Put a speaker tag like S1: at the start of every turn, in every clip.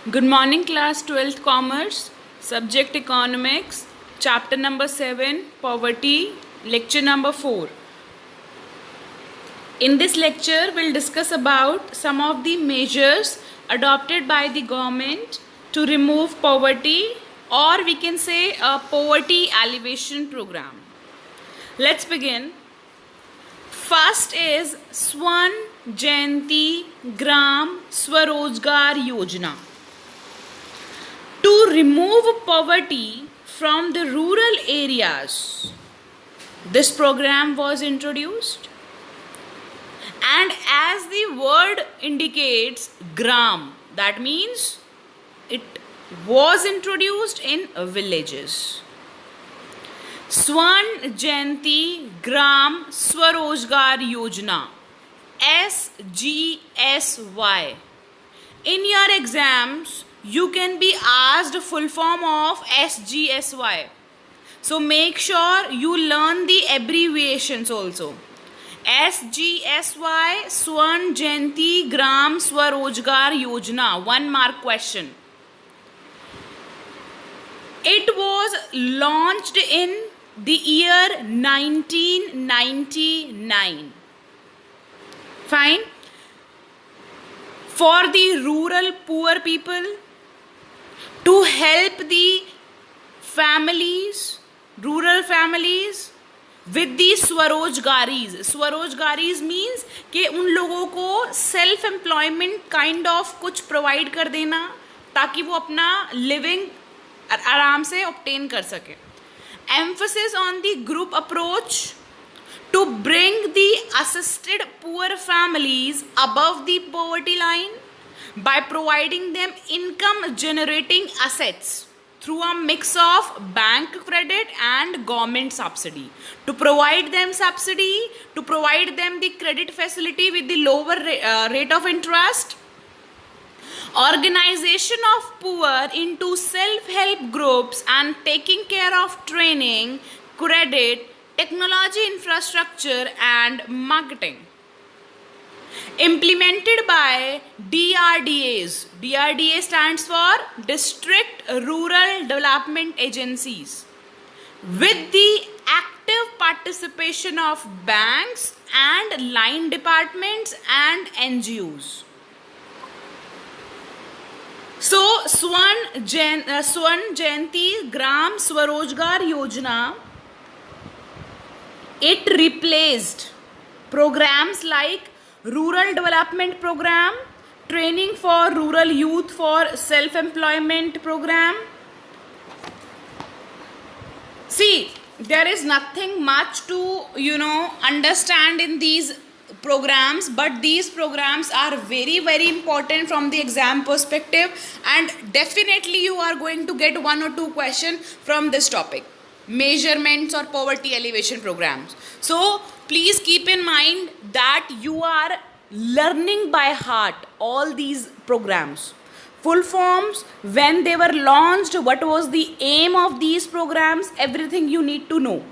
S1: Good morning, class 12th Commerce, subject Economics, chapter number 7, Poverty, lecture number 4. In this lecture, we'll discuss about some of the measures adopted by the government to remove poverty, or we can say a poverty alleviation program. Let's begin. First is Swan Jayanti Gram Swarojgar Yojana. To remove poverty from the rural areas, this program was introduced. And as the word indicates, gram, that means it was introduced in villages. Swan Jayanti Gram Swarojgar Yojana, SGSY. In your exams, you can be asked full form of SGSY. So make sure you learn the abbreviations also. SGSY, Swan Jayanti Gram Swarojgar Yojana, 1 mark question. It was launched in the year 1999. Fine. For the rural poor people, to help the families, rural families with the स्वरोजगारीज. स्वरोजगारीज means कि उन लोगों को self employment kind of कुछ provide कर देना ताकि वो अपना लिविंग आराम से ऑब्टेन कर सके. Emphasis on the group approach to bring the assisted poor families above the poverty line by providing them income generating assets through a mix of bank credit and government subsidy. To provide them subsidy, to provide them the credit facility with the lower rate of interest, organization of poor into self-help groups and taking care of training, credit, technology infrastructure and marketing. Implemented by DRDAs. DRDA stands for District Rural Development Agencies. With the active participation of banks and line departments and NGOs. So, Swan Jayanti Gram Swarojgar Yojana, it replaced programs like Rural Development Program, Training for Rural Youth for Self-Employment Program. See, there is nothing much to, understand in these programs, but these programs are very, very important from the exam perspective, and definitely you are going to get 1 or 2 questions from this topic. Measurements or poverty alleviation programs. So please keep in mind that you are learning by heart all these programs. Full forms, when they were launched, what was the aim of these programs, everything you need to know.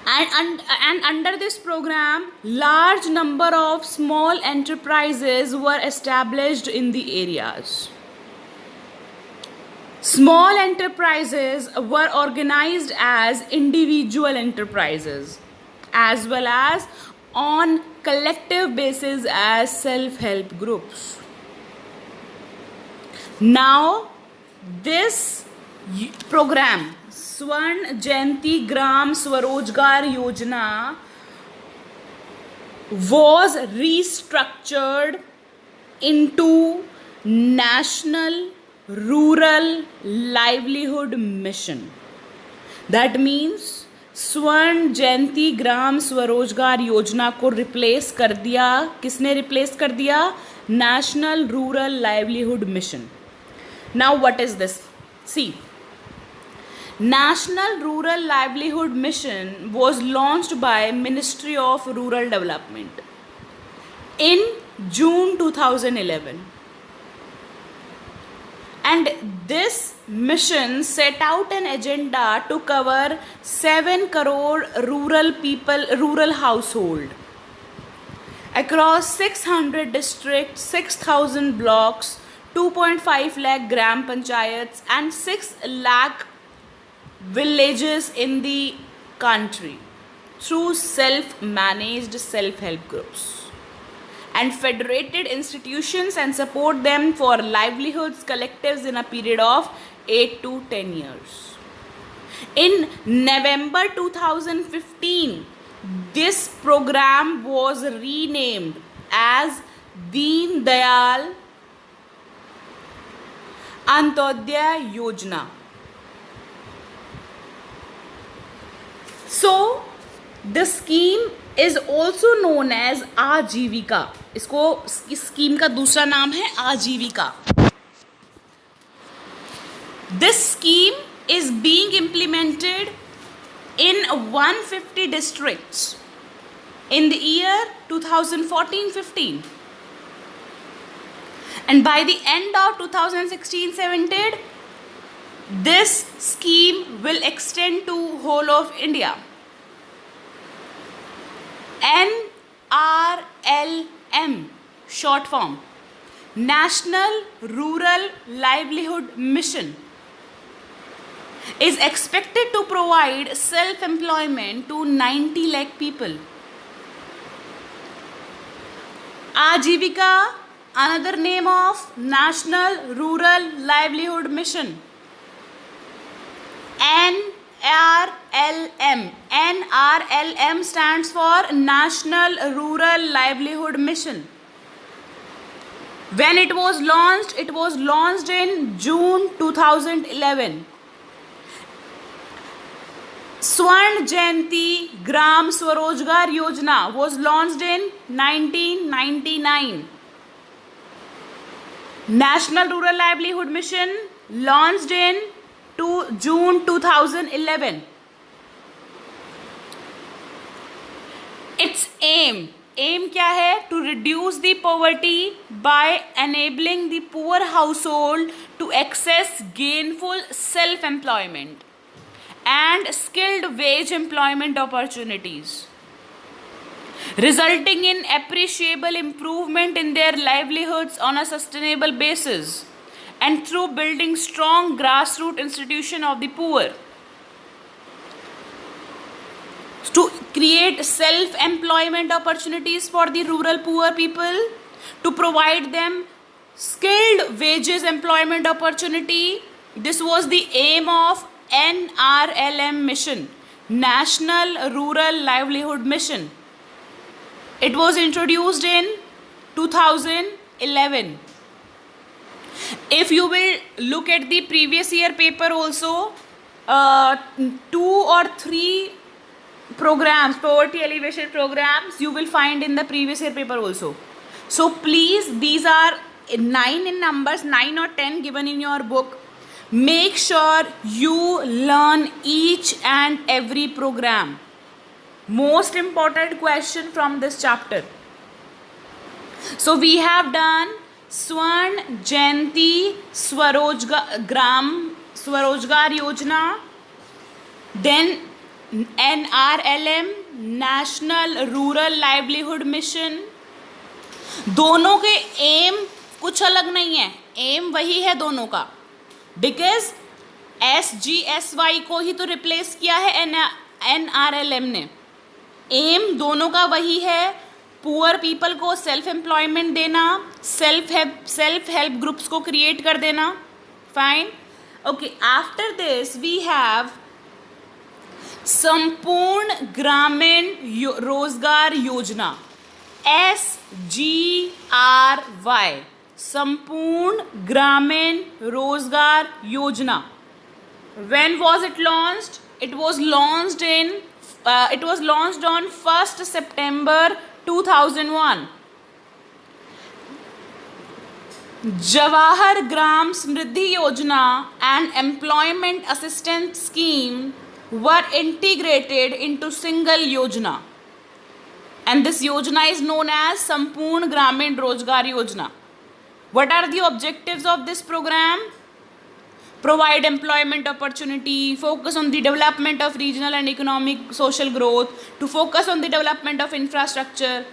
S1: And under this program, large number of small enterprises were established in the areas. Small enterprises were organized as individual enterprises as well as on collective basis as self-help groups. Now, this program, Swan Jayanti Gram Swarojgar Yojana, was restructured into National Rural Livelihood Mission. That means स्वर्ण जयंती ग्राम स्वरोजगार योजना को replace कर दिया. किसने replace कर दिया? National Rural Livelihood Mission. Now what is this? See, National Rural Livelihood Mission was launched by Ministry of Rural Development in June 2011. And this mission set out an agenda to cover 7 crore rural household across 600 districts, 6,000 blocks 2.5 lakh gram panchayats and 6 lakh villages in the country through self-managed self-help groups and federated institutions and support them for livelihoods collectives in a period of 8 to 10 years. In November 2015, this program was renamed as Deen Dayal Antyodaya Yojana. So, the scheme is also known as आजीविका. इसको इस scheme का दूसरा नाम है आजीविका. This scheme is being implemented in 150 districts in the year 2014-15. And by the end of 2016-17, this scheme will extend to whole of India. NRLM, short form, National Rural Livelihood Mission, is expected to provide self-employment to 90 lakh people. Ajivika, another name of National Rural Livelihood Mission. NRLM. NRLM stands for National Rural Livelihood Mission. When it was launched in June 2011. Swarn Jayanti Gram Swarojgar Yojana was launched in 1999. National Rural Livelihood Mission launched in June 2011. Its aim क्या है? To reduce the poverty by enabling the poor household to access gainful self-employment and skilled wage employment opportunities, resulting in appreciable improvement in their livelihoods on a sustainable basis and through building strong grassroots institution of the poor. To create self-employment opportunities for the rural poor people, to provide them skilled wages employment opportunity. This was the aim of NRLM mission, National Rural Livelihood Mission. It was introduced in 2011. If you will look at the previous year paper also, 2 or 3 programs, poverty alleviation programs, you will find in the previous year paper also. So please, these are 9 in numbers, 9 or 10 given in your book. Make sure you learn each and every program. Most important question from this chapter. So we have done Swarn Jayanti Swarojgar Yojana, then NRLM National Rural Livelihood Mission. दोनों के M कुछ अलग नहीं है, M वही है दोनों का, बिकॉज SGSY को ही तो रिप्लेस किया है NRLM ने. एम दोनों का वही है, पुअर पीपल को सेल्फ एम्प्लॉयमेंट देना, सेल्फ हेल्प ग्रुप्स को क्रिएट कर देना. Fine. Okay, after this we have Sampoorna Grameen रोजगार योजना, SGRY, संपूर्ण ग्रामीण रोजगार योजना. When was it launched? It was launched on 1st September 2001. Jawahar Gram Smriddhi Yojana and Employment Assistance Scheme were integrated into single Yojana. And this Yojana is known as Sampoorn Gramin Rozgar Yojana. What are the objectives of this program? Provide employment opportunity, focus on the development of regional and economic social growth, to focus on the development of infrastructure.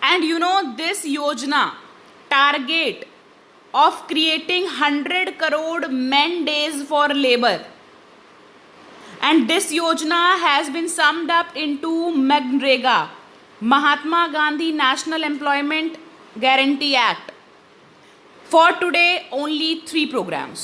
S1: And you know, this Yojana target of creating 100 crore men days for labor. And this yojana has been summed up into MGNREGA, Mahatma Gandhi National Employment Guarantee Act. For today, only 3 programs.